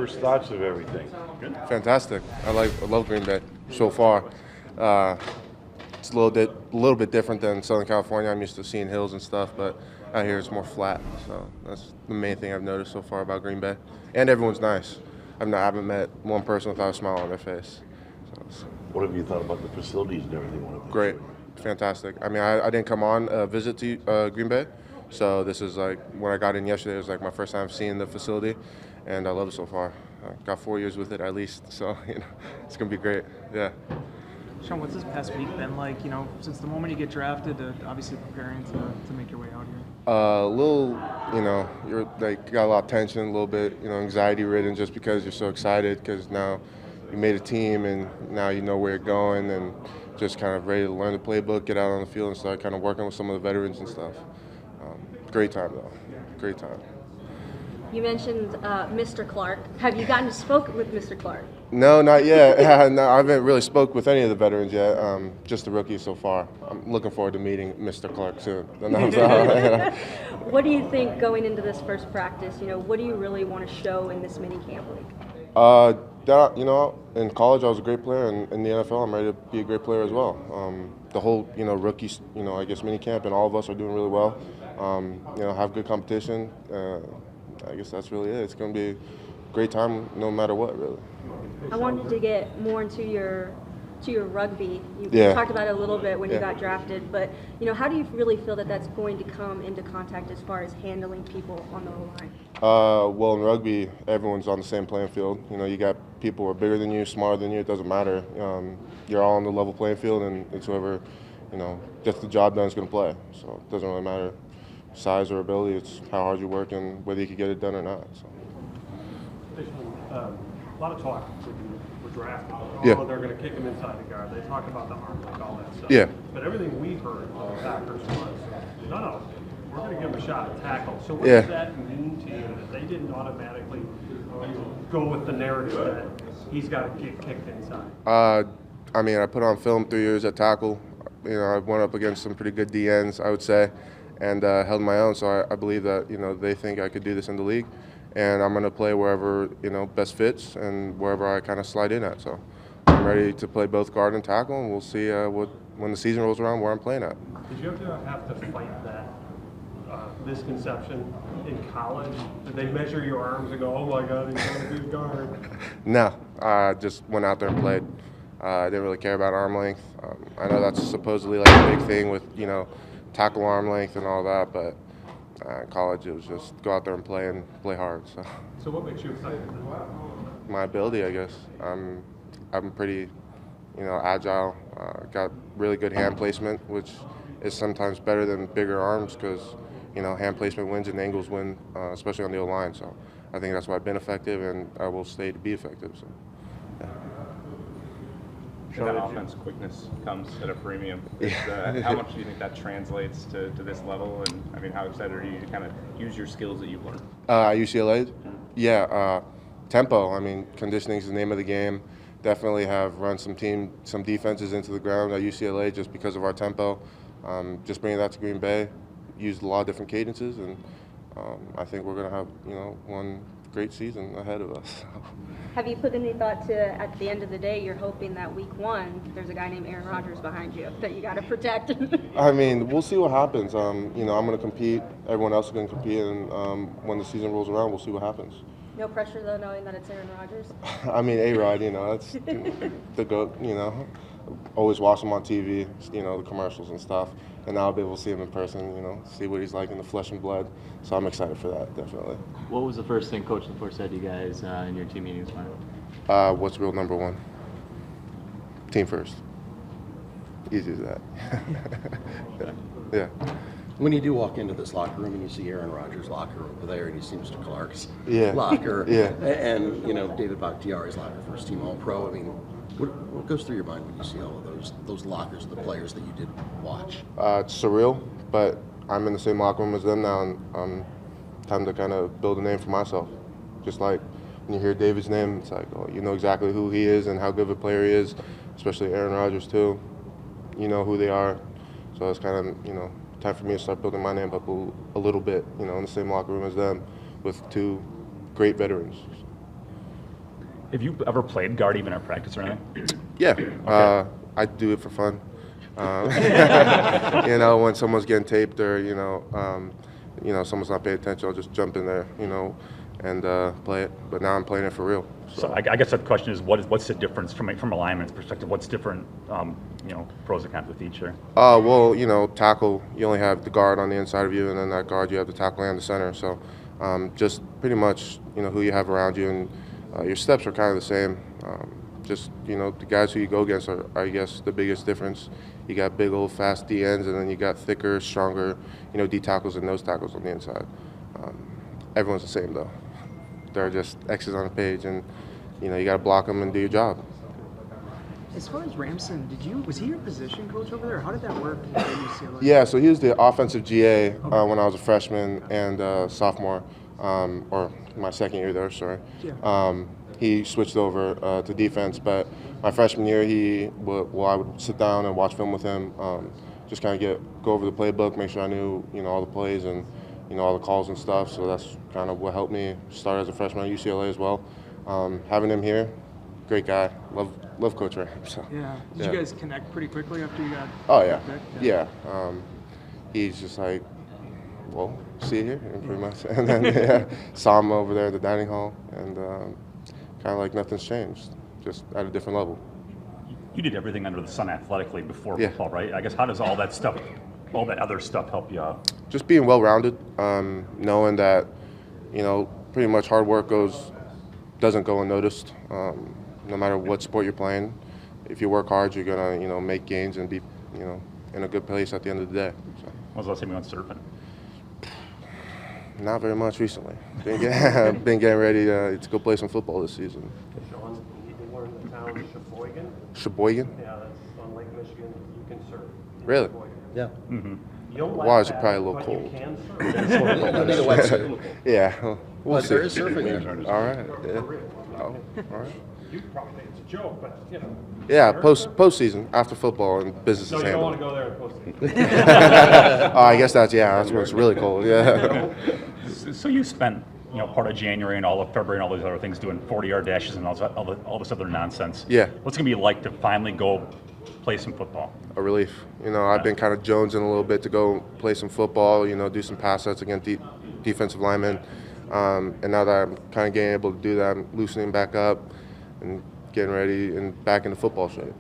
first thoughts of everything? Good. Fantastic. I love Green Bay so far. It's a little bit different than Southern California. I'm used to seeing hills and stuff, but out here it's more flat. So that's the main thing I've noticed so far about Green Bay. And everyone's nice. I haven't met one person without a smile on their face. So What have you thought about the facilities and everything? What have they great, shown? fantastic. I mean, I didn't come on a visit to Green Bay, so this is like when I got in yesterday. It was like my first time seeing the facility, and I love it so far. I got 4 years with it at least, so it's gonna be great. Yeah. Sean, what's this past week been like, since the moment you get drafted to obviously preparing to make your way out here? A little, you're like got a lot of tension, a little bit, anxiety ridden just because you're so excited because now you made a team and now you know where you're going and just kind of ready to learn the playbook, get out on the field and start kind of working with some of the veterans and stuff. Great time though, great time. You mentioned Mr. Clark. Have you gotten to spoke with Mr. Clark? No, not yet. No, I haven't really spoke with any of the veterans yet. Just the rookies so far. I'm looking forward to meeting Mr. Clark soon. What do you think going into this first practice? What do you really want to show in this mini camp week? In college I was a great player, and in the NFL I'm ready to be a great player as well. The whole, rookies, I guess mini camp and all of us are doing really well. Have good competition. I guess that's really it. It's going to be a great time no matter what, really. I wanted to get more into your rugby. You Yeah. talked about it a little bit when you got drafted, but how do you really feel that that's going to come into contact as far as handling people on the line? Well, in rugby, everyone's on the same playing field. You got people who are bigger than you, smarter than you. It doesn't matter. You're all on the level playing field, and it's whoever gets the job done is going to play. So it doesn't really matter size or ability. It's how hard you work and whether you can get it done or not. So. A lot of talk when you were drafted. Yeah. They're going to kick him inside the guard. They talk about the arm, like all that stuff. Yeah. But everything we heard from the Packers was, no, we're going to give him a shot at tackle. So what Yeah. does that mean to you that they didn't automatically go with the narrative that he's got to get kicked inside? I put on film 3 years at tackle. I went up against some pretty good DNs, I would say, and held my own. So I believe that they think I could do this in the league, and I'm going to play wherever best fits and wherever I kind of slide in at. So I'm ready to play both guard and tackle, and we'll see when the season rolls around where I'm playing at. Did you ever have to fight that misconception in college? Did they measure your arms and go, oh my God, he's going to be guard? No, I just went out there and played. I didn't really care about arm length. I know that's supposedly like a big thing with tackle arm length and all that, but in college it was just go out there and play hard. So what makes you excited? My ability, I guess. I'm pretty, agile. Got really good hand placement, which is sometimes better than bigger arms because hand placement wins and angles win, especially on the O-line. So I think that's why I've been effective, and I will stay to be effective. So. Yeah. That offense quickness comes at a premium. How much do you think that translates to this level? And how excited are you to kind of use your skills that you've learned? At UCLA, yeah, tempo. Conditioning is the name of the game. Definitely have run some defenses into the ground at UCLA just because of our tempo. Just bringing that to Green Bay, used a lot of different cadences, and I think we're going to have one great season ahead of us. Have you put any thought to, at the end of the day, you're hoping that week one, there's a guy named Aaron Rodgers behind you that you got to protect? We'll see what happens. I'm going to compete. Everyone else is going to compete, and when the season rolls around, we'll see what happens. No pressure, though, knowing that it's Aaron Rodgers? A-Rod, that's the GOAT, Always watch him on TV, the commercials and stuff. And now I'll be able to see him in person, see what he's like in the flesh and blood. So I'm excited for that, definitely. What was the first thing Coach LaFleur said to you guys in your team meetings? What's rule number one? Team first. Easy as that. Yeah. When you do walk into this locker room and you see Aaron Rodgers' locker over there, and you see Mr. Clark's Yeah. locker, Yeah. and David Bakhtiari's locker, first team All-Pro, what goes through your mind when you see all of those lockers of the players that you did watch? It's surreal, but I'm in the same locker room as them now, and time to kind of build a name for myself. Just like when you hear David's name, it's like, oh, you know exactly who he is and how good of a player he is, especially Aaron Rodgers too. You know who they are, so it's kind of time for me to start building my name up a little bit, in the same locker room as them, with two great veterans. Have you ever played guard even at practice or anything? Yeah, I do it for fun. You know, when someone's getting taped or someone's not paying attention, I'll just jump in there, and play it. But now I'm playing it for real. So I guess the question is, what's the difference from a lineman's perspective? What's different, pros and cons with each here? Well, tackle, you only have the guard on the inside of you, and then that guard you have the tackle and the center. So just pretty much, who you have around you, and your steps are kind of the same. The guys who you go against are, I guess, the biggest difference. You got big old fast D ends, and then you got thicker, stronger, D tackles and nose tackles on the inside. Everyone's the same though. They're just X's on the page, and you got to block them and do your job. As far as Ramson, was he your position coach over there? How did that work at UCLA? Yeah, so he was the offensive GA when I was a freshman and sophomore, or my second year there. Sorry. Yeah. He switched over to defense, but my freshman year, I would sit down and watch film with him, just kind of go over the playbook, make sure I knew all the plays and all the calls and stuff. So that's kind of what helped me start as a freshman at UCLA as well. Having him here, great guy, love Coach Ray. So, yeah. Did you guys connect pretty quickly after you got? Oh yeah, picked? yeah. He's just like, well, see you here, pretty much. And then saw him over there at the dining hall, and kind of like nothing's changed, just at a different level. You did everything under the sun athletically before football, right? I guess how does all that other stuff help you out? Just being well-rounded, knowing that, pretty much hard work doesn't go unnoticed. No matter what sport you're playing, if you work hard, you're gonna, make gains and be, in a good place at the end of the day. So. When was the last time you went surfing? Not very much recently. Been getting ready to go play some football this season. Sean, you can learn the town Sheboygan. Sheboygan? Yeah, that's on Lake Michigan. You can surf. Really? Yeah. You don't like Why is it that, probably a little but cold? You can surf. You need a wetsuit. Yeah, we'll But see. there is surfing there. All right. Yeah. Oh, all right. You probably think it's a joke, but Yeah, postseason after football and business No, is you don't want handled. to go there in postseason. Oh, I guess that's when it's really cold. Yeah. So you spent part of January and all of February and all these other things doing 40-yard dashes and all this other nonsense. Yeah. What's it gonna be like to finally go play some football? A relief. I've been kind of jonesing a little bit to go play some football. Do some pass sets against defensive linemen. And now that I'm kind of getting able to do that, I'm loosening back up and getting ready and back into football shape.